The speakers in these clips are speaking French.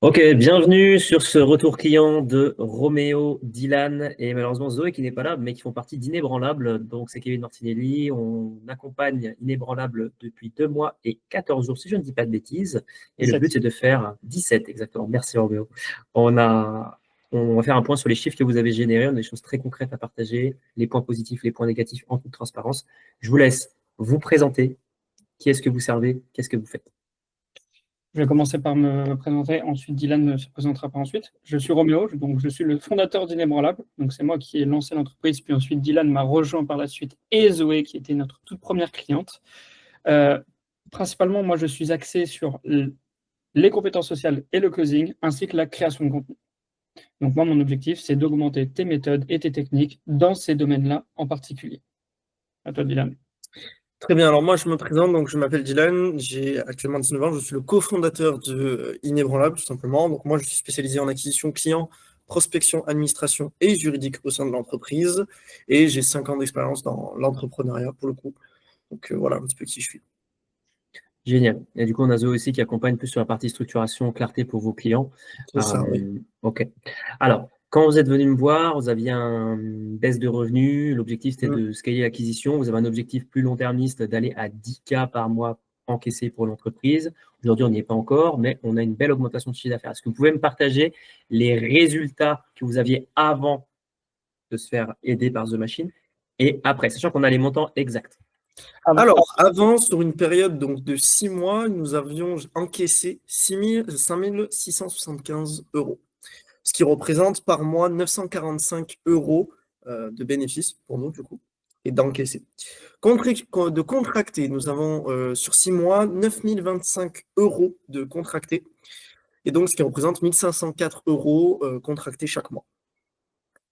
Ok, bienvenue sur ce retour client de Roméo, Dylan et malheureusement Zoé qui n'est pas là, mais qui font partie d'Inébranlable. Donc c'est Kevin Martinelli. On accompagne Inébranlable depuis 2 mois et 14 jours, si je ne dis pas de bêtises. Et le but, 17. c'est de faire 17 exactement. Merci Roméo. On va faire un point sur les chiffres que vous avez générés. On a des choses très concrètes à partager, les points positifs, les points négatifs en toute transparence. Je vous laisse vous présenter. Qui est-ce que vous servez? Qu'est-ce que vous faites? Je vais commencer par me présenter, ensuite Dylan se présentera par ensuite. Je suis Roméo, donc je suis le fondateur d'Inébranlable, donc c'est moi qui ai lancé l'entreprise, puis ensuite Dylan m'a rejoint par la suite, et Zoé qui était notre toute première cliente. Euh, Principalement, moi je suis axé sur les compétences sociales et le closing, ainsi que la création de contenu. Donc moi, mon objectif, c'est d'augmenter tes méthodes et tes techniques dans ces domaines-là en particulier. À toi, Dylan. Très bien, alors moi je me présente, donc je m'appelle Dylan, j'ai actuellement 19 ans, je suis le cofondateur de Inébranlable tout simplement. Donc moi je suis spécialisé en acquisition client, prospection, administration et juridique au sein de l'entreprise et j'ai 5 ans d'expérience dans l'entrepreneuriat pour le coup. Donc voilà un petit peu qui je suis. Génial. Et du coup, on a Zoé aussi qui accompagne plus sur la partie structuration, clarté pour vos clients. C'est ça, oui. Ok. Alors, quand vous êtes venu me voir, vous aviez une baisse de revenus. L'objectif, c'était Mm. de scaler l'acquisition. Vous avez un objectif plus long-termiste d'aller à 10K par mois encaissés pour l'entreprise. Aujourd'hui, on n'y est pas encore, mais on a une belle augmentation de chiffre d'affaires. Est-ce que vous pouvez me partager les résultats que vous aviez avant de se faire aider par The Machine et après, sachant qu'on a les montants exacts? Alors, avant, sur une période donc, de 6 mois, nous avions encaissé 5675 euros, ce qui représente par mois 945 euros de bénéfices pour nous, du coup, et d'encaisser. De contractés, nous avons sur 6 mois 9025 euros de contractés, et donc ce qui représente 1504 euros contractés chaque mois.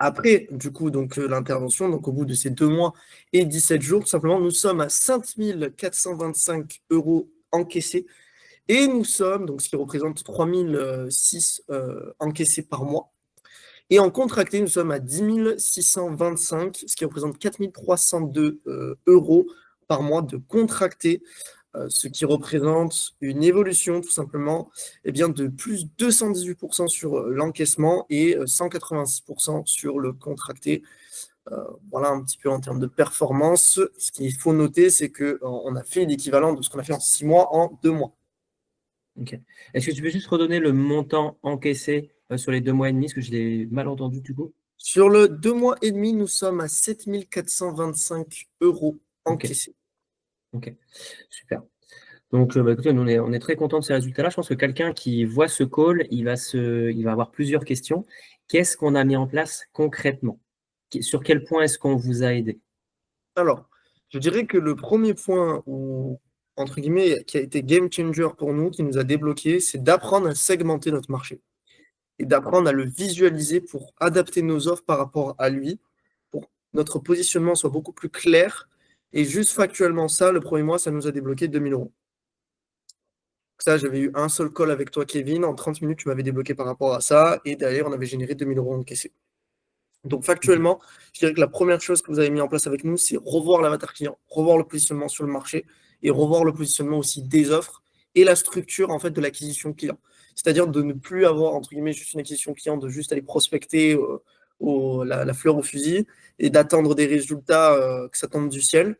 Après, du coup, donc l'intervention, donc au bout de ces 2 mois et 17 jours, tout simplement, nous sommes à 5425 euros encaissés et nous sommes, donc ce qui représente 3006 encaissés par mois. Et en contracté, nous sommes à 10 625, ce qui représente 4302 euros par mois de contracté, ce qui représente une évolution tout simplement de plus 218% sur l'encaissement et 186% sur le contracté. Voilà un petit peu en termes de performance. Ce qu'il faut noter, c'est qu'on a fait l'équivalent de ce qu'on a fait en 6 mois en 2 mois. Ok. Est-ce que tu peux juste redonner le montant encaissé sur les 2 mois et demi, parce que je l'ai mal entendu du coup? Sur le 2 mois et demi, nous sommes à 7425 euros Ok, encaissés. ok, super. Donc, écoutez, nous, on est très content de ces résultats-là. Je pense que quelqu'un qui voit ce call, il va avoir plusieurs questions. Qu'est-ce qu'on a mis en place concrètement? Sur quel point est-ce qu'on vous a aidé? Alors, je dirais que le premier point où, entre guillemets, qui a été game changer pour nous, qui nous a débloqué, c'est d'apprendre à segmenter notre marché et d'apprendre à le visualiser pour adapter nos offres par rapport à lui, pour que notre positionnement soit beaucoup plus clair. Et juste factuellement, ça, le premier mois, ça nous a débloqué 2000 euros. Ça, j'avais eu un seul call avec toi, Kevin. En 30 minutes, tu m'avais débloqué par rapport à ça. Et derrière, on avait généré 2000 euros encaissés. Donc, Ok. factuellement, je dirais que la première chose que vous avez mis en place avec nous, c'est revoir l'avatar client, revoir le positionnement sur le marché et revoir le positionnement aussi des offres et la structure en fait de l'acquisition client. C'est-à-dire de ne plus avoir, entre guillemets, juste une acquisition client, de juste aller prospecter la fleur au fusil et d'attendre des résultats que ça tombe du ciel,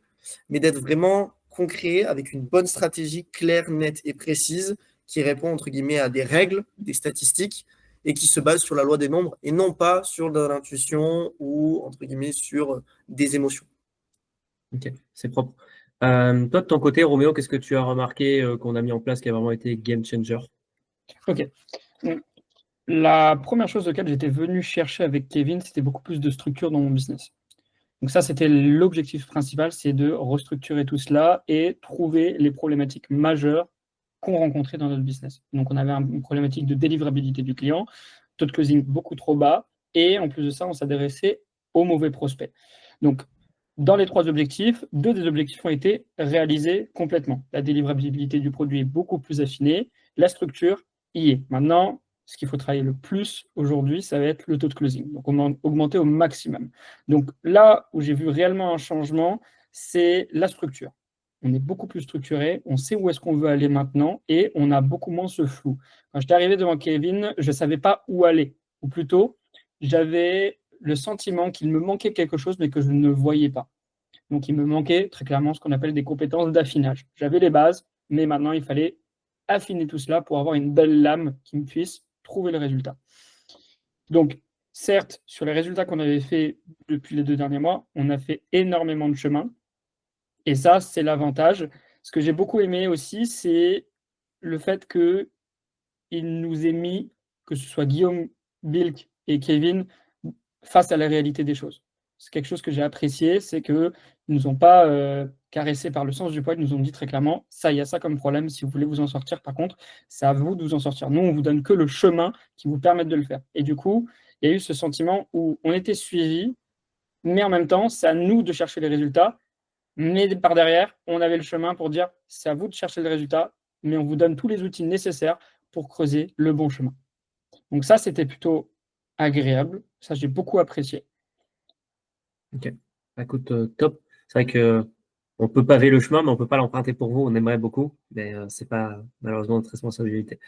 mais d'être vraiment concret avec une bonne stratégie claire, nette et précise qui répond, entre guillemets, à des règles, des statistiques et qui se base sur la loi des nombres et non pas sur de l'intuition ou, entre guillemets, sur des émotions. Ok, c'est propre. Toi, de ton côté, Roméo, qu'est-ce que tu as remarqué qu'on a mis en place qui a vraiment été game changer? Ok. Donc, la première chose laquelle j'étais venu chercher avec Kevin, c'était beaucoup plus de structure dans mon business. Donc ça, c'était l'objectif principal, c'est de restructurer tout cela et trouver les problématiques majeures qu'on rencontrait dans notre business. Donc on avait une problématique de délivrabilité du client, taux de closing beaucoup trop bas, et en plus de ça, on s'adressait aux mauvais prospects. Donc dans les 3 objectifs, 2 des objectifs ont été réalisés complètement. La délivrabilité du produit est beaucoup plus affinée, la structure y est. Maintenant, ce qu'il faut travailler le plus aujourd'hui, ça va être le taux de closing. Donc, on va augmenter au maximum. Donc, là où j'ai vu réellement un changement, c'est la structure. on est beaucoup plus structuré, on sait où est-ce qu'on veut aller maintenant et on a beaucoup moins ce flou. Quand j'étais arrivé devant Kevin, je ne savais pas où aller, ou plutôt, j'avais le sentiment qu'il me manquait quelque chose, mais que je ne voyais pas. Donc, il me manquait très clairement ce qu'on appelle des compétences d'affinage. J'avais les bases, mais maintenant, il fallait affiner tout cela pour avoir une belle lame qui me puisse trouver le résultat. Donc, certes, sur les résultats qu'on avait fait depuis les 2 derniers mois, on a fait énormément de chemin. Et ça, c'est l'avantage. Ce que j'ai beaucoup aimé aussi, c'est le fait qu'il nous ait mis, que ce soit Guillaume, Bilk et Kevin, face à la réalité des choses. C'est quelque chose que j'ai apprécié, c'est qu'ils ne nous ont pas caressé par le sens du poil, ils nous ont dit très clairement, ça, il y a ça comme problème, si vous voulez vous en sortir, par contre, c'est à vous de vous en sortir. Nous, on vous donne que le chemin qui vous permette de le faire. Et du coup, il y a eu ce sentiment où on était suivis, mais en même temps, c'est à nous de chercher les résultats, mais par derrière, on avait le chemin pour dire, c'est à vous de chercher le résultat, mais on vous donne tous les outils nécessaires pour creuser le bon chemin. Donc ça, c'était plutôt agréable. Ça, j'ai beaucoup apprécié. Ok. Écoute, top. C'est vrai que on peut paver le chemin, mais on peut pas l'emprunter pour vous. On aimerait beaucoup, mais c'est pas malheureusement notre responsabilité.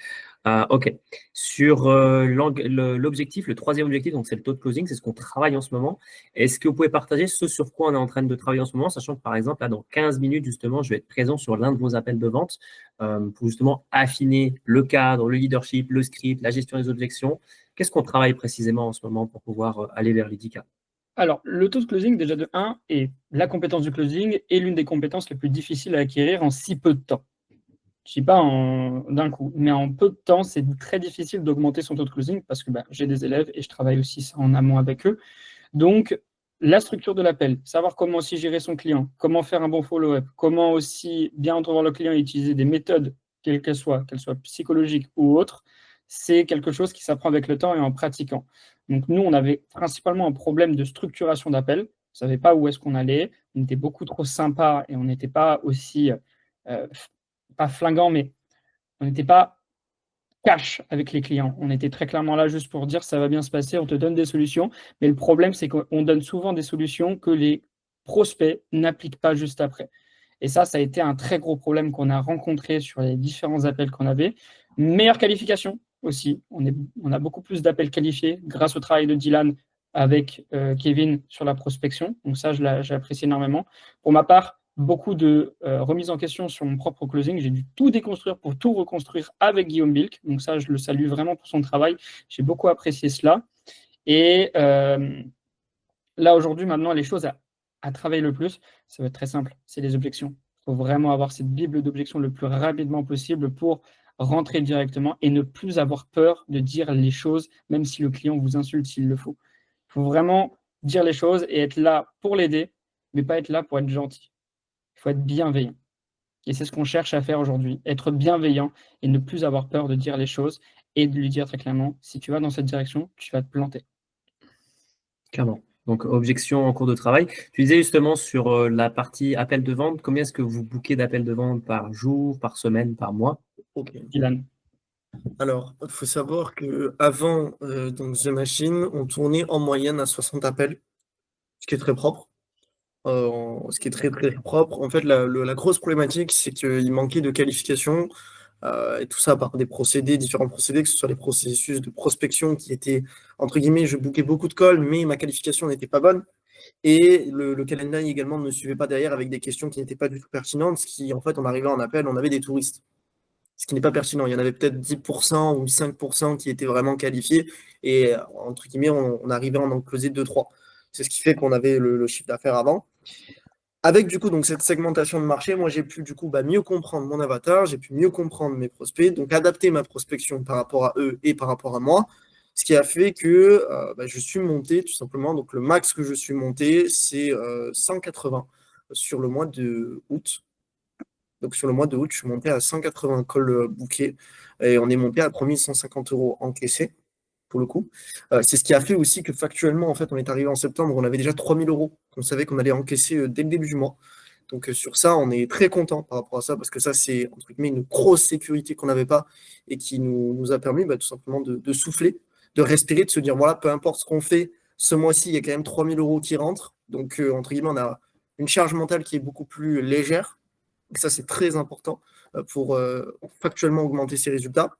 Ok. Sur l'objectif, le troisième objectif, donc c'est le taux de closing, c'est ce qu'on travaille en ce moment. Est-ce que vous pouvez partager ce sur quoi on est en train de travailler en ce moment, sachant que par exemple, là, dans 15 minutes, justement, je vais être présent sur l'un de vos appels de vente pour justement affiner le cadre, le leadership, le script, la gestion des objections. Qu'est-ce qu'on travaille précisément en ce moment pour pouvoir aller vers les 10K? Alors, le taux de closing, déjà de 1, est la compétence du closing est l'une des compétences les plus difficiles à acquérir en si peu de temps. Je ne dis pas d'un coup, mais en peu de temps, c'est très difficile d'augmenter son taux de closing parce que j'ai des élèves et je travaille aussi en amont avec eux. Donc, la structure de l'appel, savoir comment aussi gérer son client, comment faire un bon follow-up, comment aussi bien entrevoir le client et utiliser des méthodes, quelles qu'elles soient psychologiques ou autres, c'est quelque chose qui s'apprend avec le temps et en pratiquant. Donc, nous, on avait principalement un problème de structuration d'appel. On ne savait pas où est-ce qu'on allait. On était beaucoup trop sympa et on n'était pas aussi, pas flinguant, mais on n'était pas cash avec les clients. On était très clairement là juste pour dire ça va bien se passer, on te donne des solutions. Mais le problème, c'est qu'on donne souvent des solutions que les prospects n'appliquent pas juste après. Et ça a été un très gros problème qu'on a rencontré sur les différents appels qu'on avait. Meilleure qualification aussi. On a beaucoup plus d'appels qualifiés grâce au travail de Dylan avec Kevin sur la prospection. Donc ça, j'ai apprécié énormément. Pour ma part, beaucoup de remises en question sur mon propre closing. J'ai dû tout déconstruire pour tout reconstruire avec Guillaume Bilk. Donc ça, je le salue vraiment pour son travail. J'ai beaucoup apprécié cela. Et là, aujourd'hui, maintenant, les choses à travailler le plus, ça va être très simple. C'est les objections. Il faut vraiment avoir cette bible d'objections le plus rapidement possible pour rentrer directement et ne plus avoir peur de dire les choses, même si le client vous insulte s'il le faut. Il faut vraiment dire les choses et être là pour l'aider, mais pas être là pour être gentil. Il faut être bienveillant. Et c'est ce qu'on cherche à faire aujourd'hui, être bienveillant et ne plus avoir peur de dire les choses et de lui dire très clairement, si tu vas dans cette direction, tu vas te planter. Clairement. Donc, objection en cours de travail. Tu disais justement sur la partie appel de vente, combien est-ce que vous bouquez d'appels de vente par jour, par semaine, par mois? Ok. Dylan. Alors, il faut savoir qu'avant donc The Machine, on tournait en moyenne à 60 appels, ce qui est très propre. Ce qui est très très propre. En fait, la grosse problématique, c'est qu'il manquait de qualification et tout ça par des procédés, différents procédés, que ce soit les processus de prospection qui étaient, entre guillemets, je bouquais beaucoup de calls, mais ma qualification n'était pas bonne. Et le calendrier également ne suivait pas derrière avec des questions qui n'étaient pas du tout pertinentes, ce qui, en fait, en arrivant en appel, on avait des touristes. Ce qui n'est pas pertinent. Il y en avait peut-être 10% ou 5% qui étaient vraiment qualifiés. Et entre guillemets, on arrivait à en closer 2-3. C'est ce qui fait qu'on avait le chiffre d'affaires avant. Avec du coup donc cette segmentation de marché, moi j'ai pu du coup mieux comprendre mon avatar, j'ai pu mieux comprendre mes prospects, donc adapter ma prospection par rapport à eux et par rapport à moi, ce qui a fait que je suis monté tout simplement, donc le max que je suis monté c'est 180 sur le mois de août. Donc sur le mois de août, je suis monté à 180 calls bookés et on est monté à 3150 € encaissés pour le coup. C'est ce qui a fait aussi que factuellement, en fait, on est arrivé en septembre, on avait déjà 3000 €. On savait qu'on allait encaisser dès le début du mois. Donc sur ça, on est très content par rapport à ça, parce que ça, c'est entre guillemets une grosse sécurité qu'on n'avait pas et qui nous a permis tout simplement de souffler, de respirer, de se dire, voilà, peu importe ce qu'on fait, ce mois-ci, il y a quand même 3000 € qui rentrent. Donc entre guillemets, on a une charge mentale qui est beaucoup plus légère. Et ça, c'est très important pour factuellement augmenter ses résultats.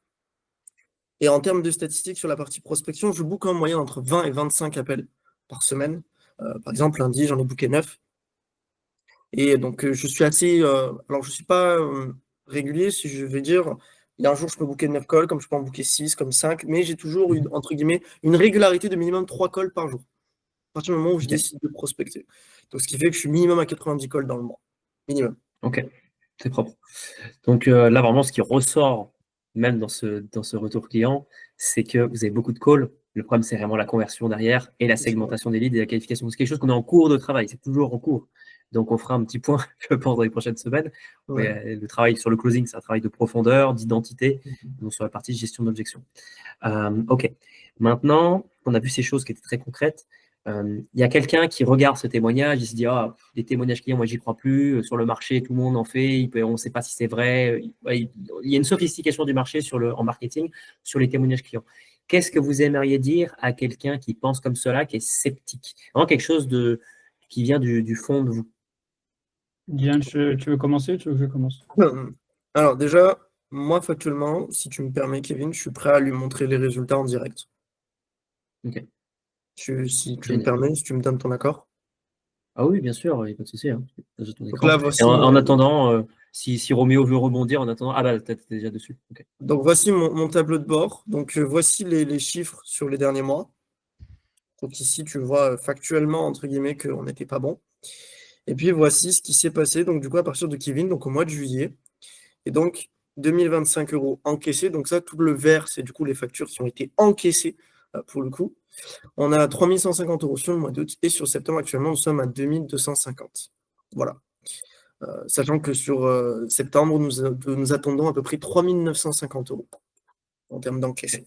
Et en termes de statistiques sur la partie prospection, je book en moyenne entre 20 et 25 appels par semaine. Par exemple, lundi, j'en ai booké 9. Et donc, je suis assez. Alors, je ne suis pas régulier, si je vais dire. Il y a un jour, je peux booker 9 calls, comme je peux en booker 6, comme 5, mais j'ai toujours, entre guillemets, une régularité de minimum 3 calls par jour, à partir du moment où je décide de prospecter. Donc, ce qui fait que je suis minimum à 90 calls dans le mois. Minimum. Ok, c'est propre. Donc là, vraiment, ce qui ressort, même dans ce retour client, c'est que vous avez beaucoup de calls. Le problème, c'est vraiment la conversion derrière et la segmentation des leads et la qualification. C'est quelque chose qu'on est en cours de travail, c'est toujours en cours. Donc, on fera un petit point, je pense, dans les prochaines semaines. Ouais. Mais, le travail sur le closing, c'est un travail de profondeur, d'identité, donc sur la partie gestion d'objection. Ok. Maintenant, on a vu ces choses qui étaient très concrètes. Il y a quelqu'un qui regarde ce témoignage, il se dit ah, les témoignages clients, moi j'y crois plus. Sur le marché, tout le monde en fait. On ne sait pas si c'est vrai. Il y a une sophistication du marché en marketing sur les témoignages clients. Qu'est-ce que vous aimeriez dire à quelqu'un qui pense comme cela, qui est sceptique? Vraiment quelque chose qui vient du fond de vous. Diane, tu veux commencer ou tu veux que je commence? Alors déjà, moi factuellement, si tu me permets, Kevin, je suis prêt à lui montrer les résultats en direct. Ok. Si tu me permets, si tu me donnes ton accord. Ah oui, bien sûr, il n'y a pas de souci. Hein. Donc là, voici en attendant, si Roméo veut rebondir, en attendant. Ah bah, t'es déjà dessus. Okay. Donc voici mon tableau de bord. Donc voici les chiffres sur les derniers mois. Donc ici, tu vois factuellement, entre guillemets, qu'on n'était pas bon. Et puis voici ce qui s'est passé. Donc du coup, à partir de Kevin, donc au mois de juillet. Et donc, 2025 € encaissés. Donc ça, tout le vert, c'est du coup les factures qui ont été encaissées pour le coup. On a 3150 € sur le mois d'août. Et sur septembre, actuellement, nous sommes à 2250. Voilà. Sachant que sur septembre, nous attendons à peu près 3950 € en termes d'encaissés.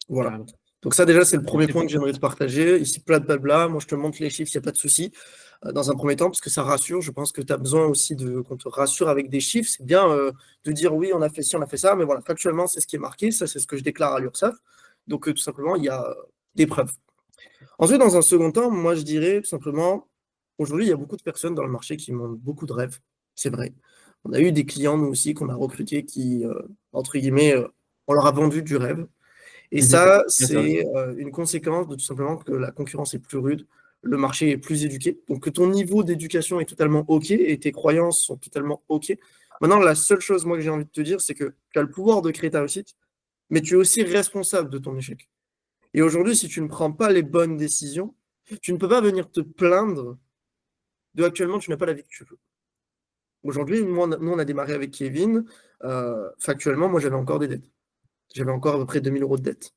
Voilà. Carrément. Donc ça, déjà, c'est le premier point que j'aimerais te partager. Ici, blabla. Moi, je te montre les chiffres, il n'y a pas de souci. Dans un premier temps, parce que ça rassure. Je pense que tu as besoin aussi qu'on te rassure avec des chiffres. C'est bien de dire oui, on a fait ci, on a fait ça, mais voilà, factuellement, c'est ce qui est marqué. Ça, c'est ce que je déclare à l'URSSAF. Donc, tout simplement, il y a des preuves. Ensuite, dans un second temps, moi, je dirais tout simplement, aujourd'hui, il y a beaucoup de personnes dans le marché qui ont beaucoup de rêves. C'est vrai. On a eu des clients, nous aussi, qu'on a recrutés qui, entre guillemets, on leur a vendu du rêve. Et ça, c'est une conséquence de tout simplement que la concurrence est plus rude, le marché est plus éduqué, donc que ton niveau d'éducation est totalement OK et tes croyances sont totalement OK. Maintenant, la seule chose, moi, que j'ai envie de te dire, c'est que tu as le pouvoir de créer ta réussite, mais tu es aussi responsable de ton échec. Et aujourd'hui, si tu ne prends pas les bonnes décisions, tu ne peux pas venir te plaindre de actuellement, tu n'as pas la vie que tu veux. Aujourd'hui, nous, on a démarré avec Kevin. Factuellement, moi, j'avais encore des dettes. J'avais encore à peu près 2000 € de dettes.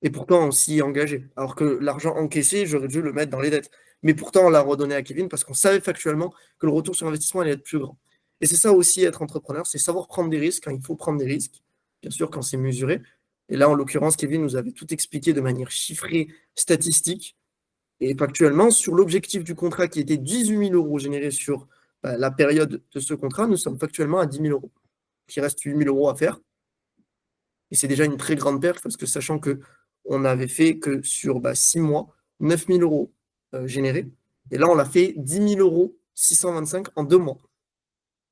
Et pourtant, on s'y est engagé. Alors que l'argent encaissé, j'aurais dû le mettre dans les dettes. Mais pourtant, on l'a redonné à Kevin parce qu'on savait factuellement que le retour sur investissement allait être plus grand. Et c'est ça aussi, être entrepreneur, c'est savoir prendre des risques quand il faut prendre des risques. Bien sûr, quand c'est mesuré. Et là, en l'occurrence, Kevin nous avait tout expliqué de manière chiffrée, statistique. Et factuellement, sur l'objectif du contrat qui était 18 000 € générés sur la période de ce contrat, nous sommes factuellement à 10 000 €. Il reste 8 000 € à faire. Et c'est déjà une très grande perte parce que sachant qu'on n'avait fait que sur 6 mois, 9 000 € générés. Et là, on l'a fait 10 000 €, 625 en 2 mois.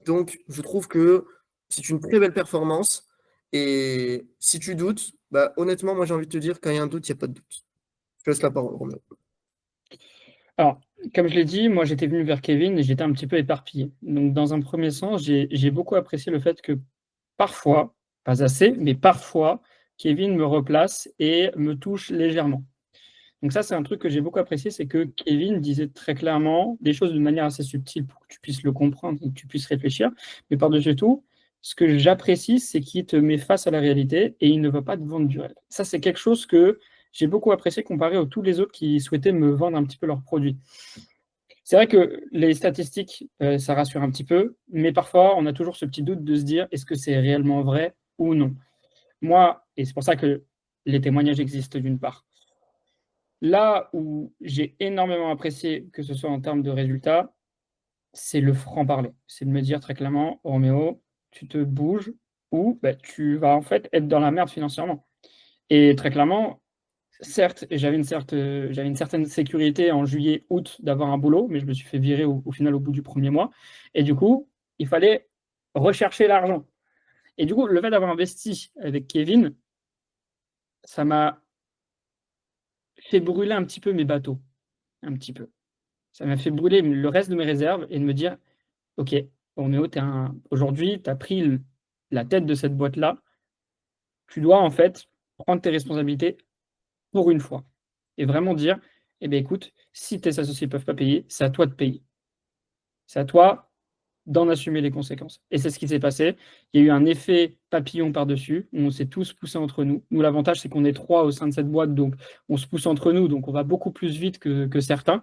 Donc, je trouve que c'est une très belle performance. Et si tu doutes, honnêtement, moi, j'ai envie de te dire, quand il y a un doute, il n'y a pas de doute. Je te laisse la parole, Roméo. Alors, comme je l'ai dit, moi, j'étais venu vers Kevin et j'étais un petit peu éparpillé. Donc, dans un premier sens, j'ai beaucoup apprécié le fait que parfois, pas assez, mais parfois, Kevin me replace et me touche légèrement. Donc ça, c'est un truc que j'ai beaucoup apprécié, c'est que Kevin disait très clairement des choses de manière assez subtile pour que tu puisses le comprendre et que tu puisses réfléchir. Mais par-dessus tout, ce que j'apprécie, c'est qu'il te met face à la réalité et il ne va pas te vendre du rêve. Ça, c'est quelque chose que j'ai beaucoup apprécié comparé à tous les autres qui souhaitaient me vendre un petit peu leurs produits. C'est vrai que les statistiques, ça rassure un petit peu, mais parfois, on a toujours ce petit doute de se dire, est-ce que c'est réellement vrai ou non? Moi, et c'est pour ça que les témoignages existent d'une part. Là où j'ai énormément apprécié, que ce soit en termes de résultats, c'est le franc-parler. C'est de me dire très clairement, Roméo, tu te bouges ou tu vas en fait être dans la merde financièrement. Et très clairement, certes, j'avais une certaine sécurité en juillet, août d'avoir un boulot, mais je me suis fait virer au final au bout du premier mois. Et du coup, il fallait rechercher l'argent. Et du coup, le fait d'avoir investi avec Kevin, ça m'a fait brûler un petit peu mes bateaux, un petit peu. Ça m'a fait brûler le reste de mes réserves et de me dire: «OK, Roméo, aujourd'hui, tu as pris la tête de cette boîte-là, tu dois en fait prendre tes responsabilités pour une fois et vraiment dire: "Eh bien écoute, si tes associés ne peuvent pas payer, c'est à toi de payer. C'est à toi d'en assumer les conséquences"». Et c'est ce qui s'est passé. Il y a eu un effet papillon par-dessus, où on s'est tous poussés entre nous. Nous, l'avantage, c'est qu'on est 3 au sein de cette boîte, donc on se pousse entre nous, donc on va beaucoup plus vite que certains.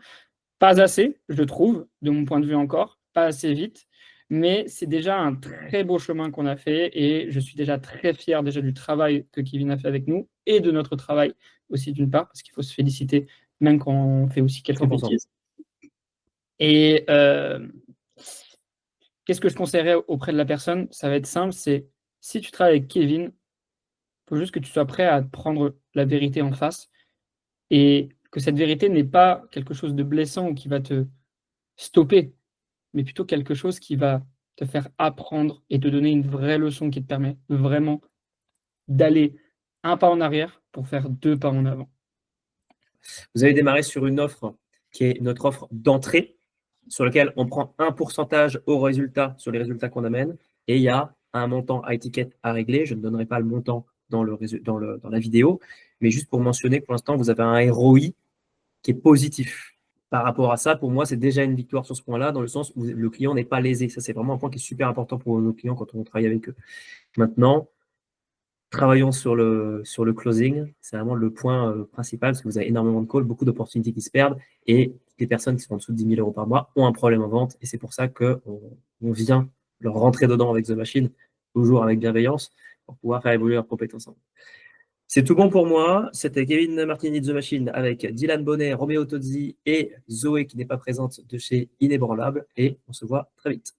Pas assez, je trouve, de mon point de vue encore, pas assez vite, mais c'est déjà un très beau chemin qu'on a fait et je suis déjà très fier déjà du travail que Kevin a fait avec nous et de notre travail aussi d'une part, parce qu'il faut se féliciter même quand on fait aussi quelques 100%. bêtises. Et qu'est-ce que je conseillerais auprès de la personne? Ça va être simple, c'est si tu travailles avec Kevin, il faut juste que tu sois prêt à prendre la vérité en face et que cette vérité n'est pas quelque chose de blessant ou qui va te stopper, mais plutôt quelque chose qui va te faire apprendre et te donner une vraie leçon qui te permet vraiment d'aller un pas en arrière pour faire 2 pas en avant. Vous avez démarré sur une offre qui est notre offre d'entrée, sur laquelle on prend un pourcentage au résultat sur les résultats qu'on amène, et il y a un montant high ticket à régler. Je ne donnerai pas le montant dans la vidéo, mais juste pour mentionner que pour l'instant, vous avez un ROI qui est positif. Par rapport à ça, pour moi, c'est déjà une victoire sur ce point-là, dans le sens où le client n'est pas lésé. Ça, c'est vraiment un point qui est super important pour nos clients quand on travaille avec eux. Maintenant, travaillons sur le closing. C'est vraiment le point principal, parce que vous avez énormément de calls, beaucoup d'opportunités qui se perdent, et les personnes qui sont en dessous de 10 000 euros par mois ont un problème en vente, et c'est pour ça qu'on vient leur rentrer dedans avec The Machine, toujours avec bienveillance, pour pouvoir faire évoluer leurs compétences. C'est tout bon pour moi. C'était Kevin Martini de The Machine avec Dylan Bonnet, Roméo Tozzi et Zoé qui n'est pas présente de chez Inébranlable. Et on se voit très vite.